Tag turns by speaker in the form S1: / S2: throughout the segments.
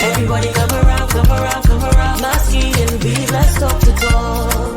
S1: Everybody come around, come around, come around. Masky and Beef, let's talk the talk.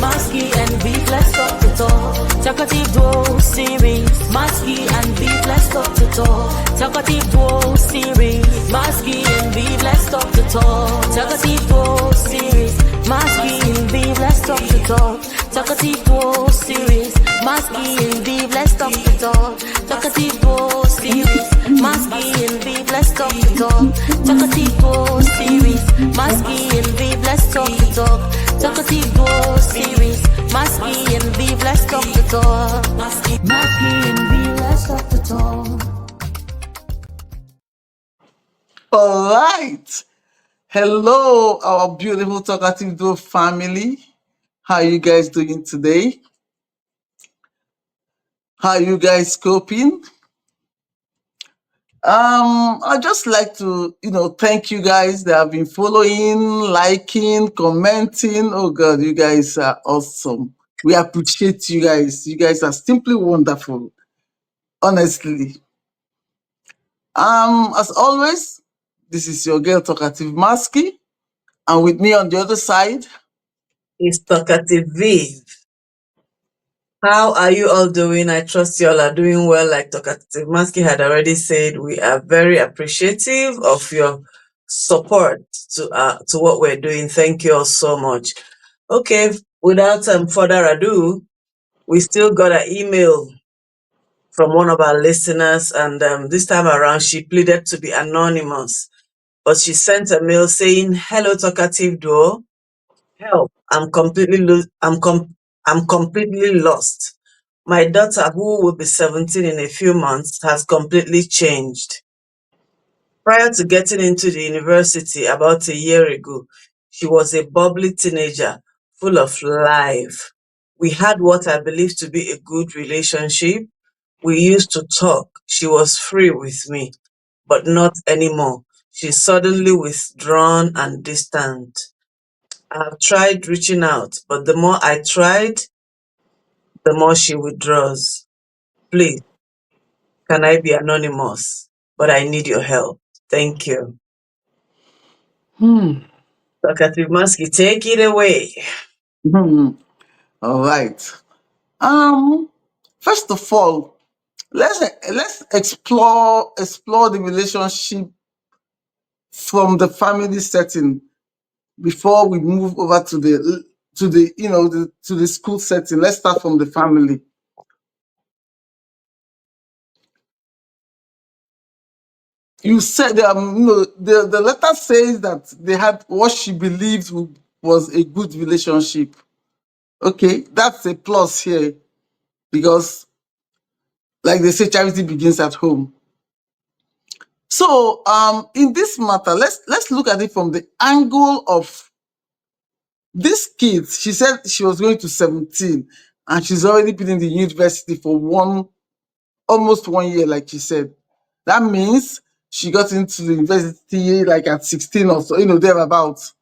S1: Masky and Beef, let's talk the talk. Talkative Duo Series. Masky and Beef, let's talk the talk. Talkative Duo Series. Masky and Beef, let's talk the talk. Talkative Duo Series. Masky and Beef, let's talk the talk. Talkative Duo Series. Masky and Beef, let's talk the talk. Talkative Duo Series. Masky and Beef, let's talk the talk. Talkative Duo Series. Masky and Beef, let's talk the talk. Talkative Duo Series. Masky and Beef, let's talk the talk. Masky and Beef, let's talk the talk.
S2: All right. Hello, our beautiful Talkative Duo family. How are you guys doing today? How are you guys coping? I'd just like to, thank you guys that have been following, liking, commenting. Oh God, you guys are awesome. We appreciate you guys. You guys are simply wonderful. Honestly. As always, this is your girl Talkative Masky, and with me on the other side,
S3: It's Talkative. How are you all doing? I trust you all are doing well. Like Talkative Maski had already said, we are very appreciative of your support to what we're doing. Thank you all so much. Okay, without further ado, we still got an email from one of our listeners, and this time around she pleaded to be anonymous, but she sent a mail saying, "Hello, Talkative Duo. Help! I'm completely lost. My daughter, who will be 17 in a few months, has completely changed. Prior to getting into the university about a year ago, she was a bubbly teenager, full of life. We had what I believe to be a good relationship. We used to talk. She was free with me, but not anymore. She's suddenly withdrawn and distant. I've tried reaching out, but the more I tried, the more she withdraws. Please, can I be anonymous? But I need your help. Thank you."
S2: hmm,
S3: Talkative Maski, take it away.
S2: hmm, all right. Um, First of all, let's explore the relationship from the family setting before we move over to the school setting. Let's start from the family. You said the letter says that they had what she believed was a good relationship. Okay, that's a plus here because, like they say, charity begins at home. So, in this matter, let's look at it from the angle of this kid. She said she was going to 17, and she's already been in the university for almost 1 year, like she said. That means she got into the university like at 16 or so, thereabouts.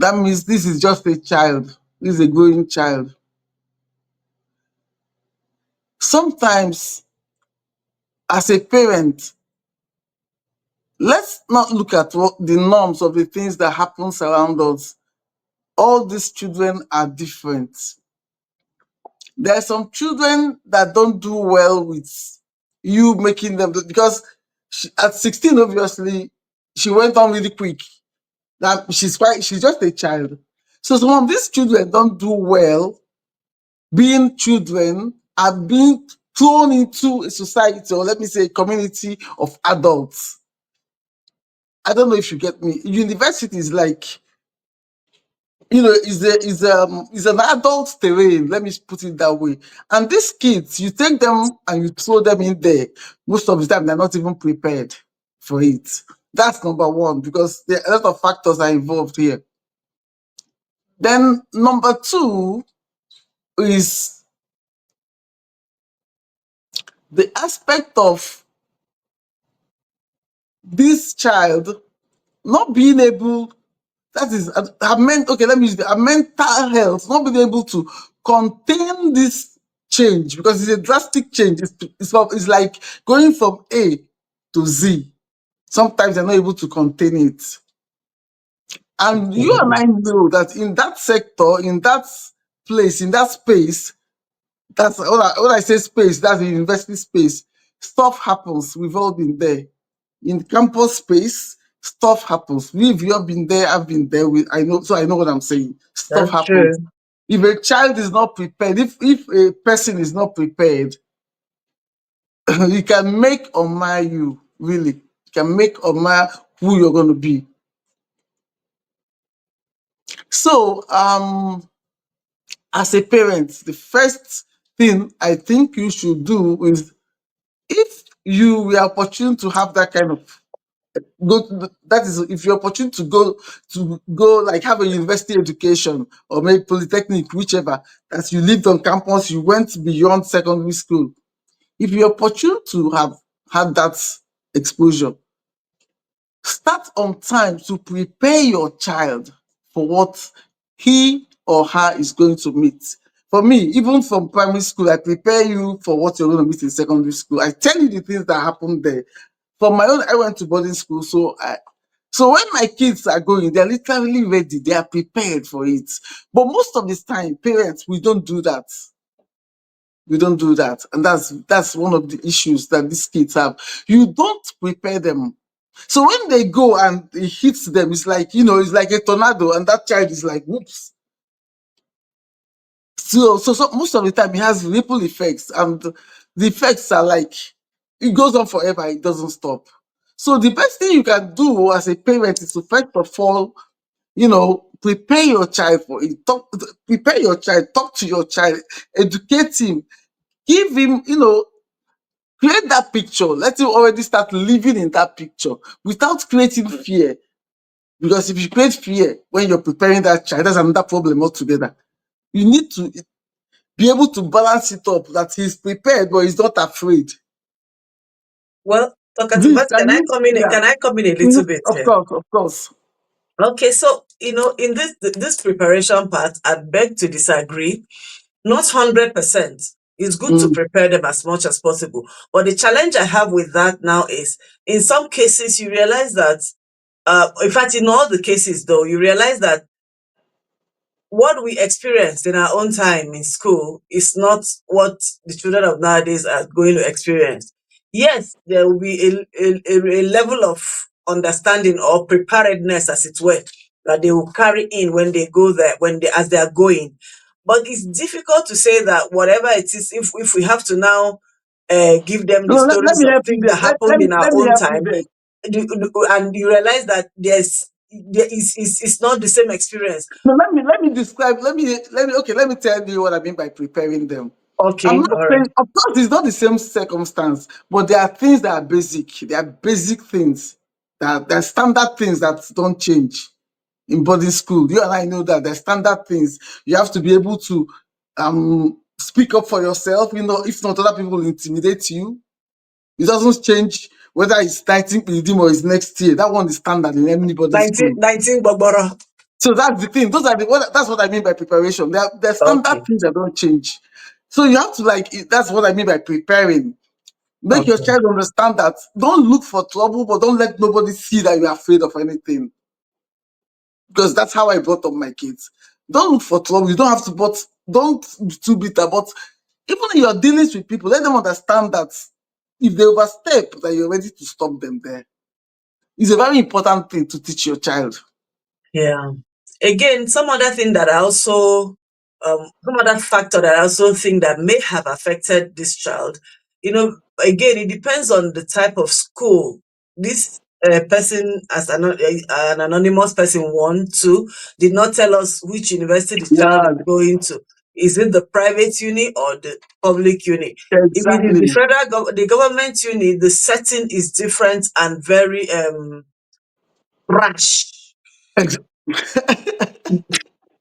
S2: That means this is just a child. This is a growing child. Sometimes, as a parent, let's not look at what the norms of the things that happens around us. All these children are different. There are some children that don't do well with you making them because at 16, obviously, she went on really quick. That she's just a child. So some of these children don't do well being children are being thrown into a society, or let me say a community of adults. I don't know if you get me. University is like, is an adult terrain. Let me put it that way. And these kids, you take them and you throw them in there. Most of the time, they're not even prepared for it. That's number one, because there are a lot of factors are involved here. Then number two is the aspect of this child not being able, that is okay, let me use her mental health, not being able to contain this change, because it's a drastic change. It's like going from A to Z. Sometimes they're not able to contain it. And you and I know that in that sector, in that place, in that space, that's when I say space, that's the university space. Stuff happens. We've all been there. In campus space, stuff happens. We've all been there. I've been there. I know, so I know what I'm saying. Stuff
S3: That's
S2: happens.
S3: true.
S2: If a child is not prepared, if a person is not prepared, you can make or mar you. Really, you can make or mar who you're going to be. So, as a parent, the first thing I think you should do is, if you were opportune to have that kind of that is, if you're opportune to go like have a university education or maybe polytechnic, whichever, that you lived on campus, you went beyond secondary school. If you're opportune to have had that exposure, start on time to prepare your child for what he or her is going to meet. For me, even from primary school, I prepare you for what you're going to meet in secondary school. I tell you the things that happened there. For my own, I went to boarding school, so when my kids are going, they're literally ready. They are prepared for it. But most of the time, parents, we don't do that. We don't do that, and that's one of the issues that these kids have. You don't prepare them, so when they go and it hits them, it's like, it's like a tornado, and that child is like, whoops. So most of the time, it has ripple effects, and the effects are like, it goes on forever. It doesn't stop. So the best thing you can do as a parent is to first of all, prepare your child for it. Prepare your child. Talk to your child. Educate him. Give him, create that picture. Let him already start living in that picture without creating fear. Because if you create fear when you're preparing that child, that's another problem altogether. You need to be able to balance it up, that he's prepared, but he's not afraid.
S3: Well, Talkative,
S2: This,
S3: but
S2: can you? Yeah.
S3: can I come in a little
S2: Mhm.
S3: bit
S2: Of
S3: here?
S2: course, of course.
S3: Okay, so in this preparation part, I beg to disagree. Not 100%. It's good to
S2: Mm.
S3: prepare them as much as possible. But the challenge I have with that now is, in some cases, you realize that, in fact, in all the cases, though, you realize that what we experienced in our own time in school is not what the children of nowadays are going to experience. Yes, there will be a level of understanding or preparedness, as it were, that they will carry in when they go there, as they are going. But it's difficult to say that whatever it is, if we have to now give them the
S2: No, let
S3: stories
S2: me
S3: of
S2: help you
S3: things
S2: there.
S3: that happened in our
S2: Let me
S3: own
S2: help you
S3: time,
S2: there.
S3: and you realize that there is it's not the same experience.
S2: No, let me describe. Let me tell you what I mean by preparing them. I'm
S3: Okay,
S2: not
S3: all right.
S2: saying, of course, it's not the same circumstance, but there are things that are basic. There are basic things that there are standard things that don't change in boarding school. You and I know that there's standard things. You have to be able to speak up for yourself. If not, other people will intimidate you. It doesn't change whether it's 19 redeem or it's next year. That one is standard in any boarding
S3: 19,
S2: school.
S3: 19 Bogboro.
S2: So that's the thing. That's what I mean by preparation. They're standard
S3: Okay,
S2: things that don't change. So you have to that's what I mean by preparing. Make your
S3: okay.
S2: child understand that don't look for trouble, but don't let nobody see that you're afraid of anything. Because that's how I brought up my kids. Don't look for trouble. You don't have to, but don't be too bitter. But even in your dealings with people, let them understand that if they overstep, that you're ready to stop them there. It's a very important thing to teach your child.
S3: Yeah. Again, some other factor that I also think that may have affected this child, again, it depends on the type of school this person, as an anonymous person, did not tell us which university the child
S2: Yeah,
S3: is going to. Is it the private uni or the public uni? If it is
S2: exactly.
S3: the government uni, the setting is different and very rash.
S2: Ex-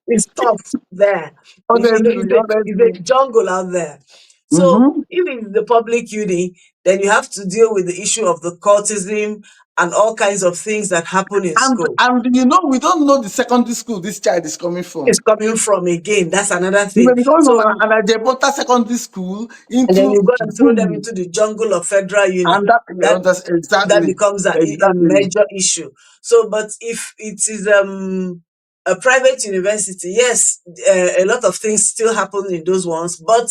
S3: It's tough there.
S2: honestly,
S3: It's
S2: honestly.
S3: a jungle out there. So
S2: Mm-hmm.
S3: if it's the public uni, then you have to deal with the issue of the cultism and all kinds of things that happen in school.
S2: And we don't know the secondary school this child is coming
S3: It's
S2: from.
S3: coming from again. That's another
S2: You may
S3: thing.
S2: be coming from
S3: So,
S2: an Ajebota secondary school
S3: and then
S2: into
S3: you go and throw them
S2: boom,
S3: into the jungle of federal uni.
S2: and that
S3: That that
S2: exactly,
S3: becomes a
S2: exactly.
S3: major issue. So, but if it is a private university, yes, a lot of things still happen in those ones, but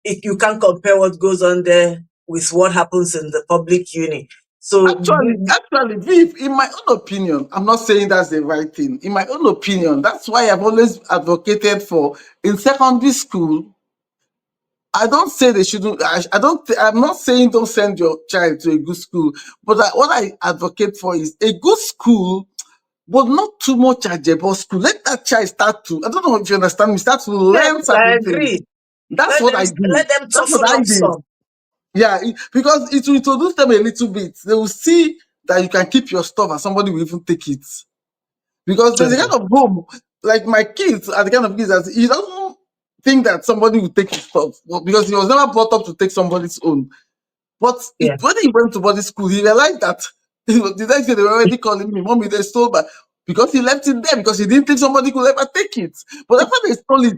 S3: you can't compare what goes on there with what happens in the public uni. So,
S2: Actually, Viv, in my own opinion, I'm not saying that's the right thing. In my own opinion, that's why I've always advocated for in secondary school. I don't say they shouldn't. I don't. I'm not saying don't send your child to a good school, but what I advocate for is a good school, but not too much ajebo school. Let that child start to. I don't know if you understand me. Start to
S3: yes,
S2: learn
S3: I
S2: certain things.
S3: agree.
S2: That's
S3: Let
S2: what
S3: them
S2: I do.
S3: let them
S2: That's what
S3: toughen
S2: I
S3: up
S2: did.
S3: some.
S2: Yeah, because it will introduce them a little bit. They will see that you can keep your stuff and somebody will even take it. Because there's a
S3: True.
S2: kind of home, like my kids are the kind of kids that he doesn't think that somebody will take his stuff because he was never brought up to take somebody's own. But
S3: Yeah.
S2: when he went to body school, he realized that the next day they were already calling me, Mommy, they stole, but because he left it there, because he didn't think somebody could ever take it. But after they stole it,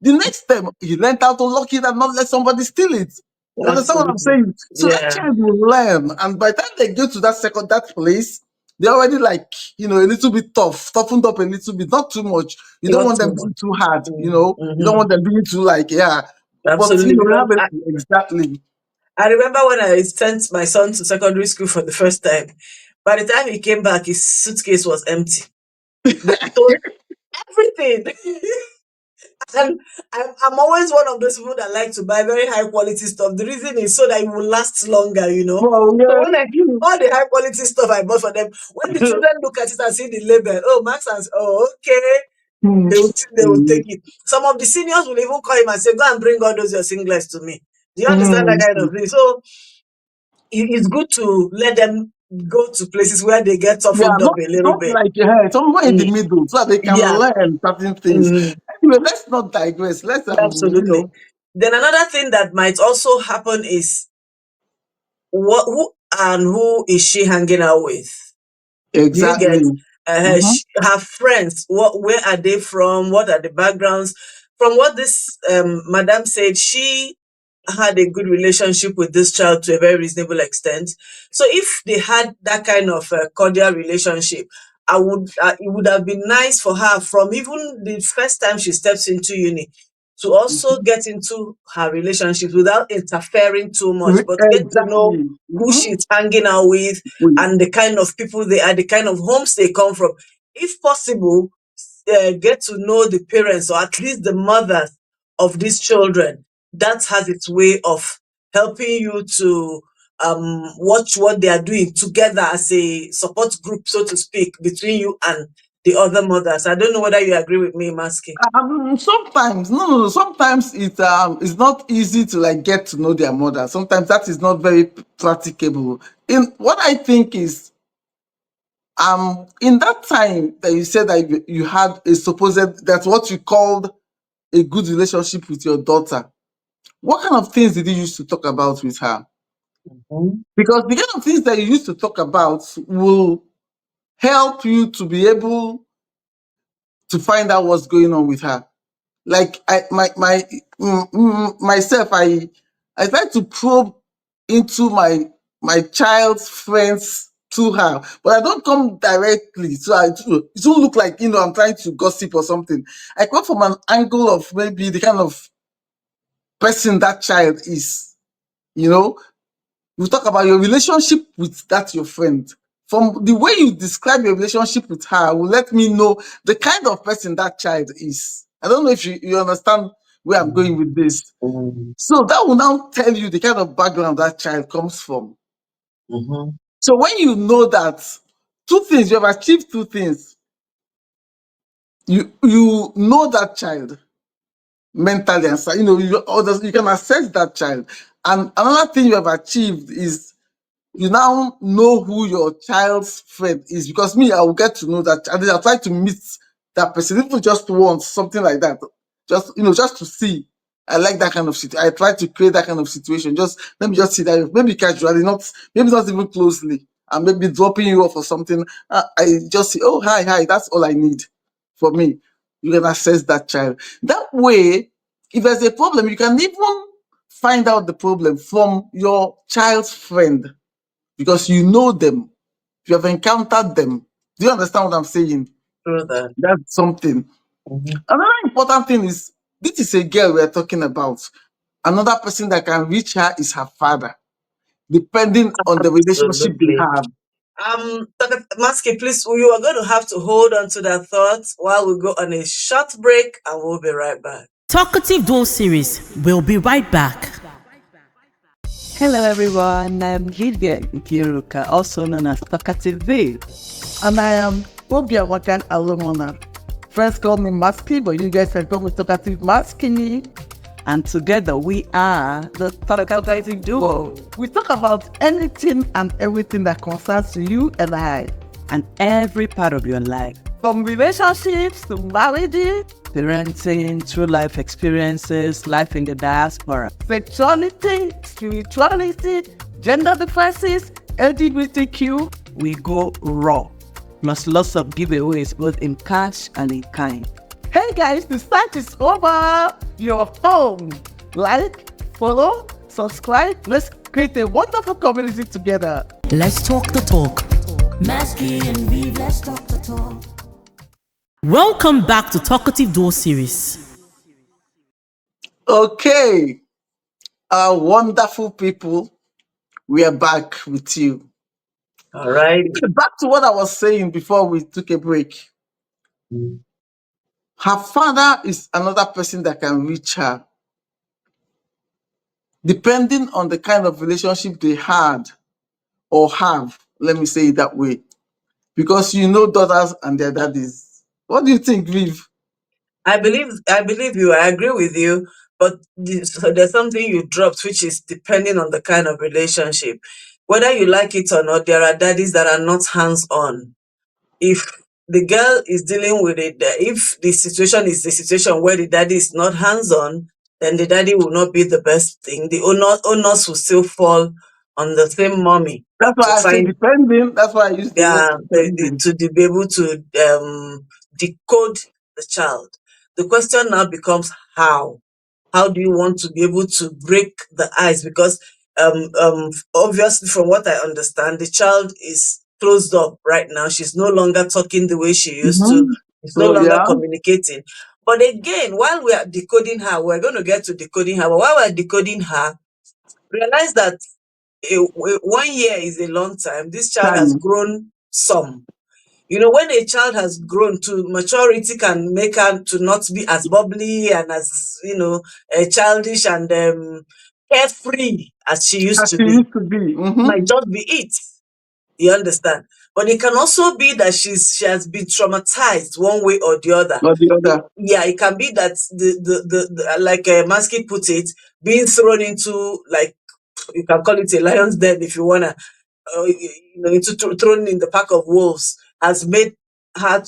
S2: the next time he learned how to lock it and not let somebody steal it. You understand what I'm
S3: Absolutely.
S2: saying? So that
S3: Yeah.
S2: child will learn, and by the time they get to that place, they're already like a little bit toughened up a little bit, not too much. You don't
S3: Not
S2: want them
S3: too
S2: being
S3: much.
S2: too hard, you don't
S3: Mm-hmm.
S2: want them being too like but
S3: Absolutely.
S2: you
S3: Because
S2: have it exactly.
S3: I remember when I sent my son to secondary school for the first time. By the time he came back, his suitcase was empty. They stole everything. And I'm always one of those people that like to buy very high quality stuff. The reason is so that it will last longer.
S2: Well,
S3: So
S2: yeah.
S3: when all the high quality stuff I bought for them, when the children look at it and see the label, oh, Max and oh, okay,
S2: Hmm.
S3: they will take it. Some of the seniors will even call him and say, go and bring all those your singlets to me. Do you understand that kind
S2: Hmm.
S3: of thing? So it's good to let them go to places where they get
S2: Yeah,
S3: toughened up a little
S2: not
S3: bit.
S2: like somewhere in the
S3: Mm,
S2: middle so that they can
S3: yeah,
S2: learn certain things.
S3: mm,
S2: Anyway, let's not digress. Let's
S3: absolutely. Then another thing that might also happen is who and who is she hanging out with? Do you get
S2: exactly. Hmm.
S3: her friends? Where are they from? What are the backgrounds? From what this madam said, she had a good relationship with this child to a very reasonable extent. So if they had that kind of cordial relationship, it would have been nice for her from even the first time she steps into uni to also get into her relationships without interfering too much, but get to know
S2: Exactly.
S3: who
S2: Hmm.
S3: she's hanging out with and the kind of people they are, the kind of homes they come from. If possible, get to know the parents or at least the mothers of these children. That has its way of helping you to watch what they are doing together as a support group, so to speak, between you and the other mothers. I don't know whether you agree with me, Maski.
S2: Sometimes, no. Sometimes it's not easy to like get to know their mother. Sometimes that is not very practicable. In what I think is in that time that you said that you had a supposed that's what you called a good relationship with your daughter. What kind of things did you used to talk about with her?
S3: Mhm.
S2: Because the kind of things that you used to talk about will help you to be able to find out what's going on with her. Like myself, I try to probe into my child's friends to her, but I don't come directly. So it won't look like I'm trying to gossip or something. I come from an angle of maybe the kind of person that child is. You know, we talk about your relationship with that your friend. From the way you describe your relationship with her will let me know the kind of person that child is. I don't know if you understand where I'm going with this.
S3: Mhm.
S2: So that will now tell you the kind of background that child comes from.
S3: Mhm.
S2: So when you know that two things, you have achieved two things. You know that child mentally and you can assess that child. And another thing you have achieved is you now know who your child's friend is because me, I will get to know that and then I'll try to meet that person, even just once, something like that. Just to see. I like that kind of situation. I try to create that kind of situation. Just let me just see that maybe casually, not maybe not even closely. and maybe dropping you off or something, I just say, oh, hi, hi, that's all I need for me. You can access that child. That way, if there's a problem, you can even find out the problem from your child's friend because you know them. You have encountered them. Do you understand what I'm saying?
S3: True that.
S2: That's something.
S3: Mhm.
S2: Another important thing is this is a girl we're talking about. Another person that can reach her is her father, depending on the relationship they
S3: Absolutely.
S2: have.
S3: Dr. Maski, please, you are going to have to hold on to that thought while we go on a short break, and we'll be right back.
S1: Talkative Duo Series. We'll be right back.
S4: Hello everyone, I'm Lydia Giruka, also known as Talkative, and I am Bobia Wakan Alumona. Friends call me Maski, but you guys can call me Talkative Maskini. And together we are the Talkative Duo. We talk about anything and everything that concerns you and I, and every part of your life. From relationships to marriages, parenting, true life experiences, life in the diaspora, sexuality, spirituality, gender differences, LGBTQ, we go raw. Plus lots of giveaways both in cash and in kind. Hey guys, the site is over. You're home. Like, follow, subscribe. Let's create a wonderful community together.
S1: Let's talk the talk. Masky and Vive, let's talk the talk. Welcome back to Talkative Duo Series.
S2: Okay, our wonderful people, we are back with you.
S3: All right.
S2: Back to what I was saying before we took a break. Her father is another person that can reach her, depending on the kind of relationship they had or have. Let me say it that way. Because you know daughters and their daddies. What do you think, Viv?
S3: I believe you. I agree with you. But so there's something you dropped, which is depending on the kind of relationship. Whether you like it or not, there are daddies that are not hands-on. If the girl is dealing with it, if the situation is the situation where the daddy is not hands-on, then the daddy will not be the best thing. The onus will still fall on the same mommy
S2: That's
S3: to
S2: why I say
S3: find,
S2: depending. That's why I use the word
S3: yeah,
S2: depending.
S3: to be able to decode the child. The question now becomes how. How do you want to be able to break the ice? Because obviously, from what I understand, the child is closed up right now. She's no longer talking the way she used to.
S2: Mhm.
S3: She's no
S2: So
S3: longer
S2: yeah,
S3: communicating. But again, while we are decoding her, we're going to get to decoding her. But while we're decoding her, realize that 1 year is a long time. This child has
S2: time.
S3: grown some. When a child has grown to maturity, can make her to not be as bubbly and as childish and carefree as she used
S2: As
S3: to
S2: she
S3: be.
S2: used to be.
S3: Might just be it. You understand? But it can also be that she has been traumatized one way or the other.
S2: Or the other.
S3: Yeah, it can be that the like Mansky put it, being thrown into, like, you can call it a lion's den if you wanna, thrown in the pack of wolves, has made her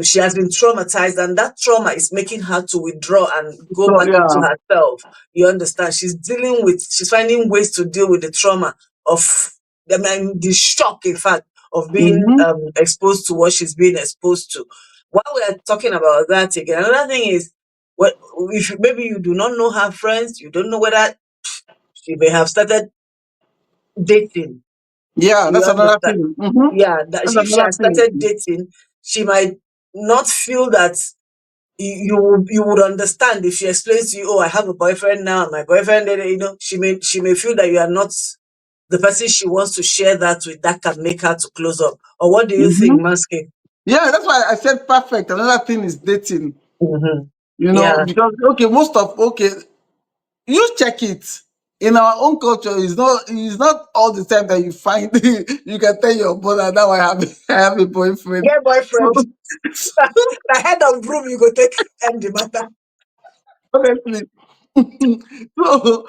S3: she has been traumatized, and that trauma is making her to withdraw and go
S2: So
S3: back into
S2: yeah.
S3: herself. You understand? She's finding ways to deal with the trauma of, I mean, the shock, in fact, of being
S2: Mm-hmm.
S3: exposed to what she's being exposed to. While we are talking about that again, another thing is, what if maybe you do not know her friends, you don't know whether she may have started dating.
S2: Yeah,
S3: You
S2: that's another
S3: understand?
S2: thing. Mm-hmm.
S3: Yeah, that
S2: That's
S3: if she
S2: another
S3: has started
S2: thing.
S3: dating, she might not feel that you would understand if she explains to you, oh, I have a boyfriend now, my boyfriend, she may feel that you are not the person she wants to share that with. That can make her to close up. Or what do you
S2: Mm-hmm.
S3: think, Maske?
S2: Yeah, that's why I said perfect. Another thing is dating.
S3: Mm-hmm. Yeah.
S2: Because okay, you check it. In our own culture, it's not all the time that you find you can tell your brother now I have a boyfriend.
S3: Yeah,
S2: So,
S3: boyfriend. The head of broom, you go take end the matter.
S2: honestly, so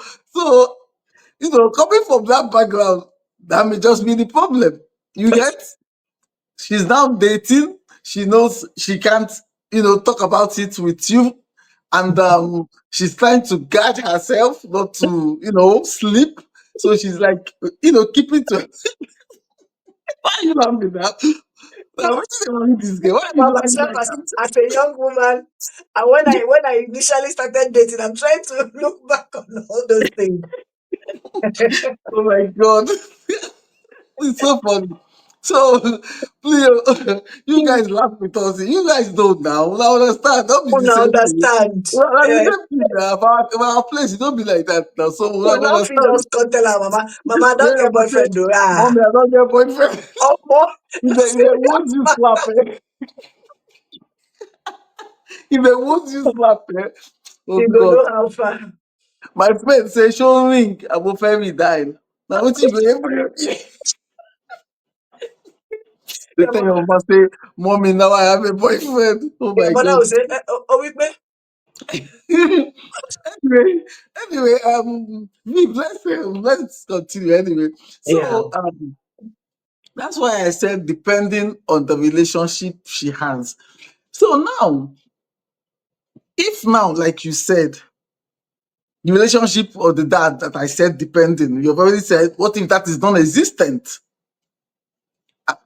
S2: so coming from that background, that may just be the problem. You get she's now dating. She knows she can't talk about it with you, and she's trying to guard herself not to sleep. So she's like keeping to. you laughing at? Now, what is wrong with this girl? Why are you
S3: About
S2: laughing
S3: myself
S2: like that?
S3: as a young woman, and when I initially started dating, I'm trying to look back on all those things.
S2: Oh my God. It's so funny. So, please, you guys laugh with us. You guys don't now. I understand. Don't be the
S3: Wanna
S2: same thing.
S3: understand?
S2: Well, like the
S3: Eh,
S2: same thing now. Our place, it don't be like that now. So, we
S3: we not fit
S2: understand.
S3: just come tell her, mama, mama, I don't
S2: Then I
S3: get
S2: will say,
S3: boyfriend though. Ah,
S2: Mommy, I don't get boyfriend.
S3: oh boy,
S2: If they want you
S3: serious
S2: slap, eh? If they want you slap, eh? Oh
S3: you go
S2: God.
S3: know how far.
S2: My friend say, show ring, I will me die. Now, what you go every They
S3: Your
S2: tell
S3: mo-
S2: your mama say, Mommy, now I have a boyfriend. Oh
S3: your
S2: my
S3: mother
S2: God.
S3: will say, oh, we pay.
S2: anyway, Vic, let's continue anyway.
S3: Yeah.
S2: So that's why I said depending on the relationship she has. So now, if now, like you said, the relationship or the dad that I said depending, you've already said, what if that is non-existent?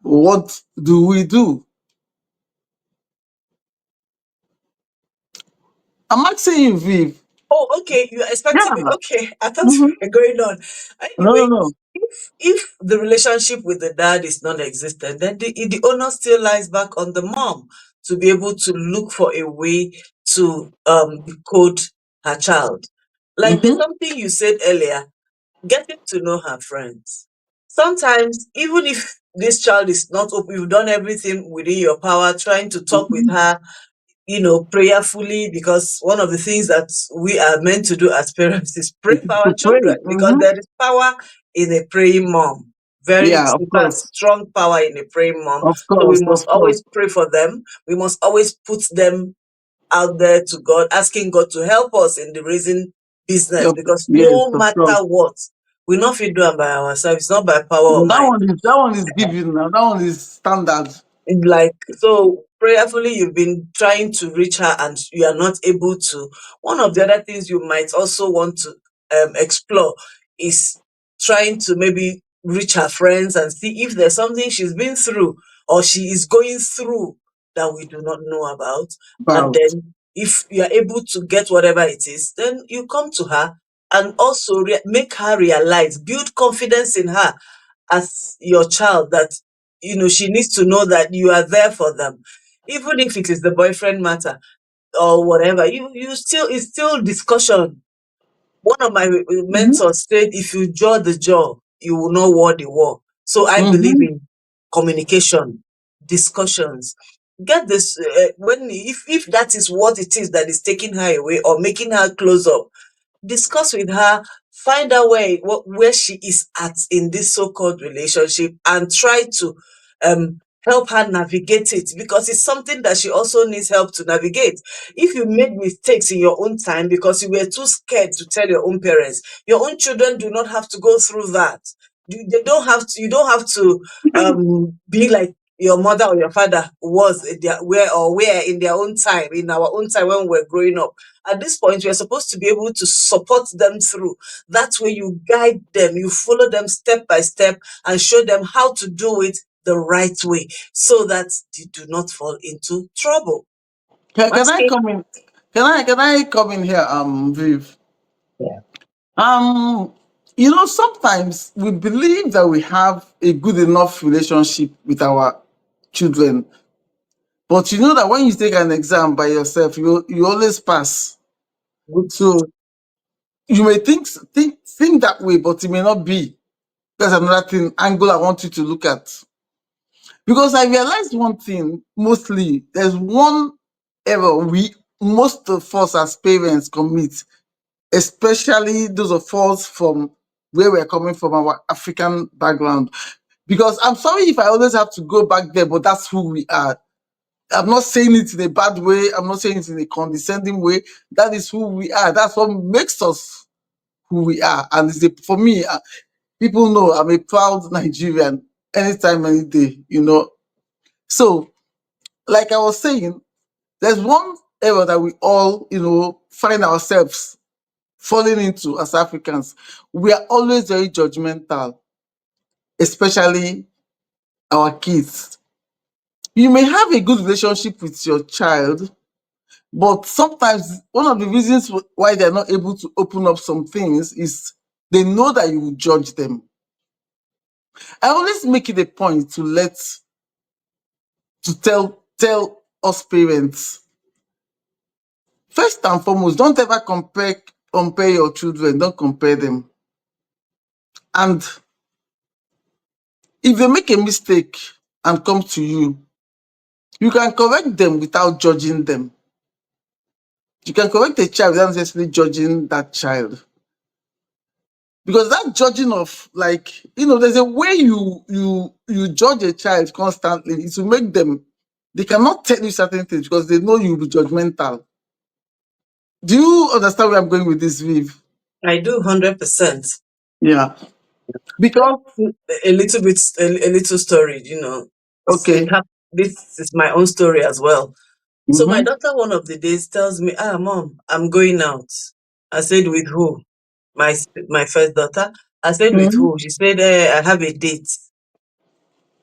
S2: What do we do? I'm asking you, Viv.
S3: Oh, okay. You're expecting me.
S2: Yeah.
S3: Okay. I thought
S2: Mhm.
S3: we were going on.
S2: No, no,
S3: Anyway,
S2: no.
S3: if the relationship with the dad is non-existent, then the onus still lies back on the mom to be able to look for a way to decode her child. Like there's
S2: Mm-hmm.
S3: something you said earlier, getting to know her friends. Sometimes, even if this child is not open, you've done everything within your power, trying to talk with
S2: Mm-hmm.
S3: her, prayerfully, because one of the things that we are meant to do as parents is pray for our
S2: To pray.
S3: children, because
S2: Mm-hmm.
S3: there is power in a praying mom. Very
S2: Yeah, of
S3: super
S2: course.
S3: strong power in a praying mom.
S2: Of
S3: So we
S2: course. Of
S3: must
S2: course.
S3: always pray for them. We must always put them out there to God, asking God to help us in the raising business, because
S2: Yes,
S3: no
S2: of
S3: matter
S2: course.
S3: what, we not fit do it by ourselves. It's not by power or
S2: No,
S3: might.
S2: that one is given now. That one is standard.
S3: Like, so prayerfully you've been trying to reach her and you are not able to. One of the other things you might also want to explore is trying to maybe reach her friends and see if there's something she's been through or she is going through that we do not know about. And
S2: About.
S3: then if you are able to get whatever it is, then you come to her and also make her realize, build confidence in her as your child, that she needs to know that you are there for them, even if it is the boyfriend matter or whatever. You still, it's still discussion. One of my
S2: Mm-hmm.
S3: mentors said, if you jaw the jaw, you will not war the war. So I believe
S2: Mm-hmm.
S3: in communication, discussions. Get this, when if that is what it is that is taking her away or making her close up, discuss with her, find out where she is at in this so-called relationship, and try to help her navigate it, because it's something that she also needs help to navigate. If you made mistakes in your own time because you were too scared to tell your own parents, your own children do not have to go through that. They don't have to. You don't have to be like your mother or your father was in their, where or where in their own time, in our own time when we were growing up. At this point, we are supposed to be able to support them through. That way, you guide them, you follow them step by step, and show them how to do it the right way so that they do not fall into trouble.
S2: Can I
S3: Okay.
S2: come in? Can I come in here, Viv?
S3: Yeah.
S2: Um, sometimes we believe that we have a good enough relationship with our children, but you know that when you take an exam by yourself, you always pass.
S3: Good.
S2: So you may think that way, but it may not be. That's another thing angle I want you to look at. Because I realized one thing, mostly there's one error we most of us as parents commit, especially those of us from where we're coming from, our African background. Because I'm sorry if I always have to go back there, but that's who we are. I'm not saying it in a bad way, I'm not saying it in a condescending way. That is who we are. That's what makes us who we are. And for me, people know I'm a proud Nigerian anytime, any day. So, like I was saying, there's one error that we all, find ourselves falling into as Africans. We are always very judgmental, especially our kids. You may have a good relationship with your child, but sometimes one of the reasons why they're not able to open up some things is they know that you will judge them. I always make it a point to tell us parents, first and foremost, don't ever compare your children. Don't compare them. And if they make a mistake and come to you can correct them without judging them. You can correct a child without necessarily judging that child. Because that judging of, like, there's a way you judge a child constantly. It will make them, they cannot tell you certain things because they know you'll be judgmental. Do you understand where I'm going with this, Viv?
S3: I do 100%.
S2: Yeah.
S3: Let
S2: Because
S3: me a little bit, a little story,
S2: okay.
S3: This is my own story as well. So my
S2: Mm-hmm.
S3: daughter one of the days tells me, Mom, I'm going out. I said, with who? My first daughter. I said, with
S2: Mm-hmm.
S3: who? She said, I have a date.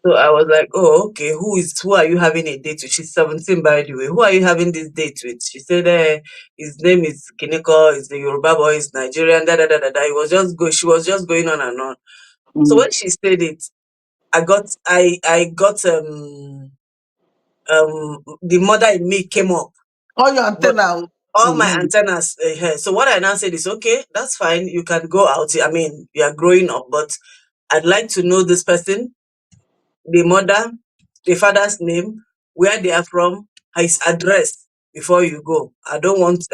S3: So I was like, oh, okay. Who are you having a date with? She's 17, by the way. Who are you having this date with? She said, his name is Kineko, he's the Yoruba boy, he's Nigerian, da da da da da. She was just going on and on. So when she said it, the mother in me came up,
S2: All your
S3: but
S2: antenna.
S3: all my
S2: Mm-hmm.
S3: antennas here. So what I now said is, okay, that's fine. You can go out. I mean, you are growing up, but I'd like to know this person, the mother, the father's name, where they are from, his address before you go. I don't want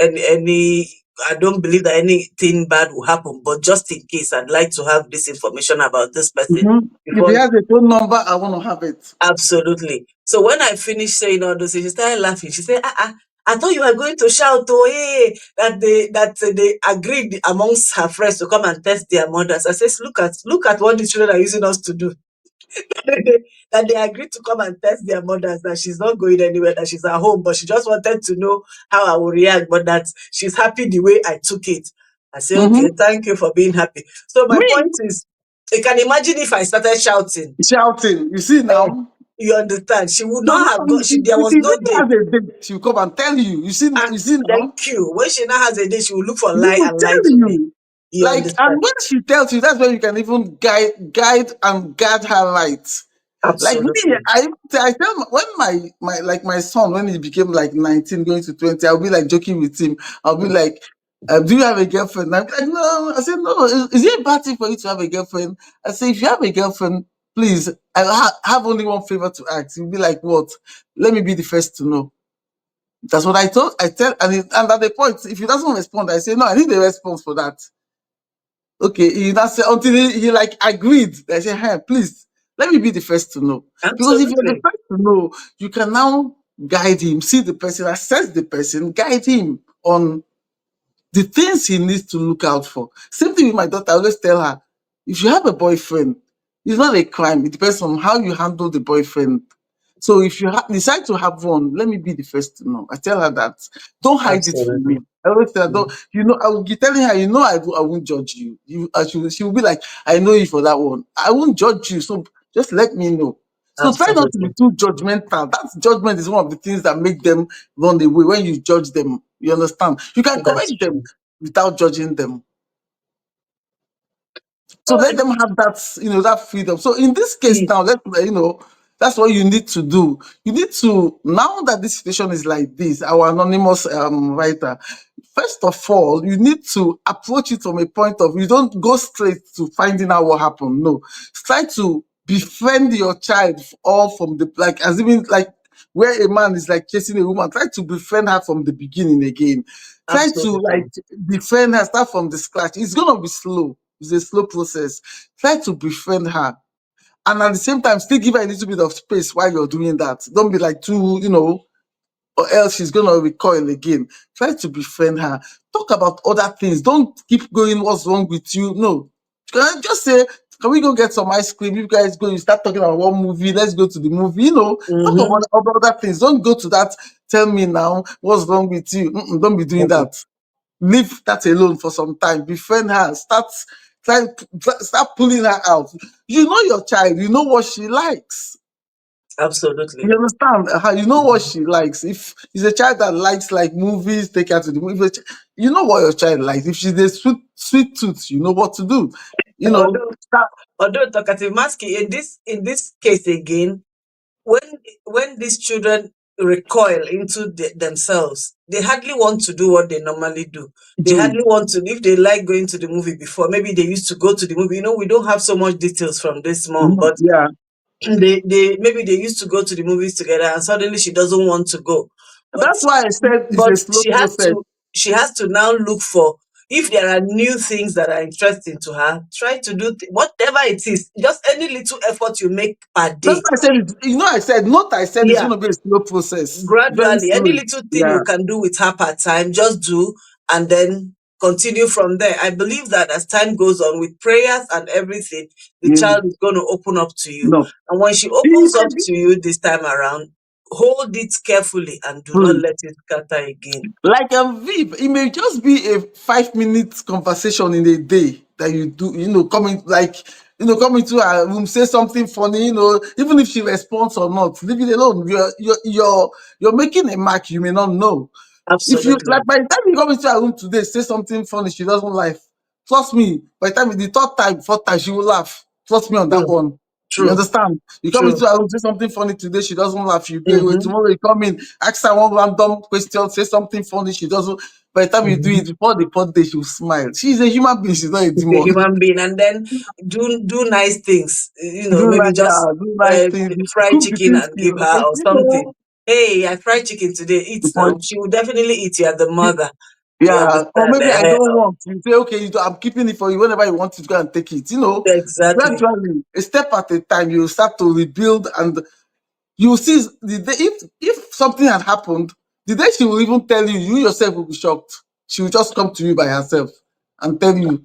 S3: I don't believe that anything bad will happen, but just in case, I'd like to have this information about this person
S2: Mm-hmm. If he
S3: before.
S2: has a phone number, I want to have it.
S3: Absolutely. So when I finished saying all those things, she started laughing. She said, I thought you were going to shout, oh, hey, they agreed amongst her friends to come and test their mothers. I says, look at what the children are using us to do. That they agreed to come and test their mothers, that she's not going anywhere, that she's at home, but she just wanted to know how I would react, but that she's happy the way I took it. I say, okay,
S2: Mm-hmm.
S3: thank you for being happy. So my
S2: Me
S3: point is, you can imagine if I started shouting.
S2: shouting. You see
S3: Eh,
S2: now?
S3: you understand? She would
S2: So
S3: not have
S2: now,
S3: got. There
S2: if
S3: was
S2: he
S3: no
S2: really
S3: date.
S2: has a date, she'll come and tell you.
S3: Ah,
S2: You see now?
S3: thank you. When she now has a date, she will look for
S2: She
S3: lie
S2: will
S3: and lie
S2: tell
S3: to me.
S2: you.
S3: You
S2: Like, and
S3: understand?
S2: when she tells you, that's when you can even guide and guard her right. Like me,
S3: Absolutely.
S2: I tell when my son, when he became like 19 going to 20, I'll be like joking with him. I'll be like, do you have a girlfriend? And I'll be like, no. I said, no. Is it a bad thing for you to have a girlfriend? I say, if you have a girlfriend, please, have only one favor to ask. You'll be like, what? Let me be the first to know. That's what I tell, and at the point, if he doesn't respond, I say, no, I need a response for that. Okay, he now say until he like agreed. I say, hey, please let me be the first to know. Because if you're the
S3: Absolutely.
S2: first to know, you can now guide him, see the person, assess the person, guide him on the things he needs to look out for. Same thing with my daughter. I always tell her, if you have a boyfriend, it's not a crime. It depends on how you handle the boyfriend. So if you decide to have one, let me be the first to know. I tell her that. Don't hide it from me.
S3: Absolutely.
S2: I always tell her, don't,
S3: Mhm.
S2: I will be telling her, I won't judge you. She will be like, I know you for that one. I won't judge you. So just let me know. So try not to be
S3: Absolutely.
S2: too judgmental. That judgment is one of the things that make them run away when you judge them. You understand? You can
S3: That's
S2: correct them
S3: true.
S2: without judging them. So
S3: All
S2: let
S3: right.
S2: them have that, that freedom. So in this case
S3: Mm.
S2: now, that's what you need to do. You need to, now that this situation is like this, our anonymous writer, first of all, you need to approach it from a point of, you don't go straight to finding out what happened. No, try to befriend your child all from the, like, as even like where a man is like chasing a woman, try to befriend her from the beginning again. Try to like
S3: Absolutely.
S2: befriend her, start from the scratch. It's gonna be slow. It's a slow process. Try to befriend her. And at the same time, still give her a little bit of space while you're doing that. Don't be like too, or else she's gonna recoil again. Try to befriend her. Talk about other things. Don't keep going, what's wrong with you? No. Can I just say, can we go get some ice cream? You guys go, you start talking about one movie, let's go to the movie. Talk
S3: Mm-hmm.
S2: about other things. Don't go to that, tell me now what's wrong with you. Don't be doing
S3: Okay.
S2: that. Leave that alone for some time. Befriend her. Try, start pulling her out. You know your child. You know what she likes.
S3: Absolutely.
S2: You understand? You know what she likes. If it's a child that likes like movies, take her to the movie. You know what your child likes. If she's a sweet tooth, you know what to do. You know.
S3: Although, although talkative masking in this case again, when these children recoil into themselves, they hardly want to do what they normally do. They
S2: Do.
S3: hardly want to, if they like going to the movie before, maybe they used to go to the movie. We don't have so much details from this mom,
S2: Mhm.
S3: but
S2: Yeah.
S3: they maybe they used to go to the movies together, and suddenly she doesn't want to go. But
S2: That's why I said it's a slow process.
S3: she has to now look for, if there are new things that are interesting to her, try to do whatever it is, just any little effort you make per
S2: That's
S3: day.
S2: why I said I said not. I said it's
S3: Yeah,
S2: going to be a slow process. Very
S3: gradually, any
S2: slow.
S3: little thing
S2: Yeah.
S3: you can do with her part time, just do, and then continue from there. I believe that as time goes on, with prayers and everything, the
S2: Yeah.
S3: child is going to open up to you.
S2: No.
S3: And when she opens up to you this time around, hold it carefully and do not
S2: Please.
S3: let it scatter again.
S2: Like Viv, it may just be a 5 minute conversation in a day that you do, come into her room, say something funny, even if she responds or not, leave it alone. You're making a mark you may not know. If you
S3: Absolutely.
S2: like by the time you come into her room today, say something funny she doesn't like. Trust me, by the time the third time, fourth time, she will laugh. Trust me on that
S3: True.
S2: one. You
S3: True.
S2: understand? You come
S3: True.
S2: into her room, say something funny today, she doesn't laugh. You go away.
S3: Mm-hmm.
S2: Tomorrow you come in, ask her one random question, say something funny, she doesn't. By the time you do
S3: Mm-hmm.
S2: it, before the fourth day, she will smile. She's a human being, she's not a
S3: It's a
S2: demon.
S3: human being, and then do nice things.
S2: Do
S3: Maybe
S2: like
S3: just
S2: do nice things,
S3: fry
S2: cook the
S3: chicken
S2: things
S3: and
S2: you
S3: give her or something.
S2: know.
S3: Hey, I fried chicken today. Eat now. She will definitely eat. You are the mother. You
S2: Yeah, or
S3: understand?
S2: maybe I don't want. You say, okay, I'm keeping it for you. Whenever you want to go and take it.
S3: Exactly.
S2: Gradually, a step at a time, you start to rebuild, and you see the day if something had happened, the day she will even tell you, you yourself will be shocked. She will just come to you by herself and tell you.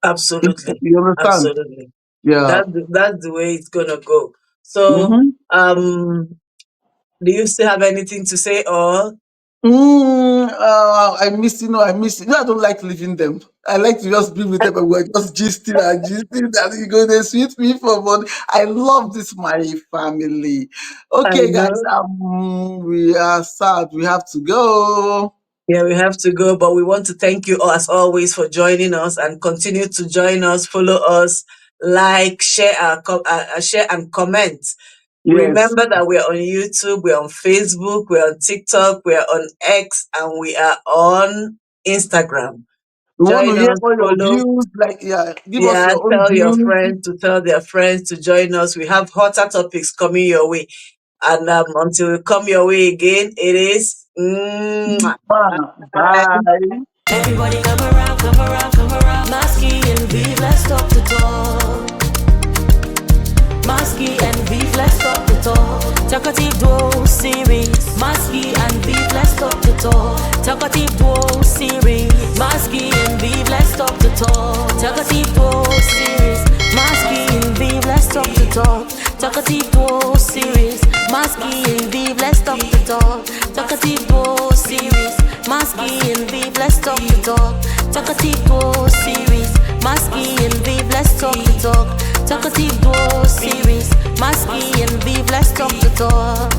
S3: Absolutely.
S2: You understand?
S3: Absolutely.
S2: Yeah.
S3: That's the way it's gonna go. So,
S2: Mm-hmm.
S3: do you still have anything to say, or
S2: I miss, I miss, I don't like leaving them. I like to just be with them and we're just gisting and they sweet me for money. I love this, my family.
S3: I
S2: Okay, guys,
S3: know?
S2: we are sad. We have to go.
S3: Yeah, we have to go, but we want to thank you all, as always, for joining us, and continue to join us, follow us, like, share and comment.
S2: Yes.
S3: Remember that we're on YouTube, we're on Facebook, we're on TikTok, we're on X, and we are on Instagram.
S2: We want to
S3: Join
S2: hear
S3: us,
S2: all your
S3: follow.
S2: views. Like, yeah, give us
S3: Yeah,
S2: your own
S3: tell your
S2: views.
S3: friends to tell their friends to join us. We have hotter topics coming your way. And until we come your way again, it is bye.
S2: Bye.
S1: Everybody come around, come around, come around. Masky and Vive, let's talk the talk. Masky and Vive, let's talk the talk. Talkative Duo series. Masky and Vive, let's talk the talk. Talkative Duo series. Masky and Vive, let's talk the talk. Talkative Duo series. Masky and Vive, let's talk the talk. Talkative Duo series. Masky and Vive, let's talk the talk. Talkative Duo series. Masky and Vive, let's talk the talk. Talkative Duo series. Masky and Vive, let's talk the talk. Talkative Duo series. Masky and Vive, let's talk the talk.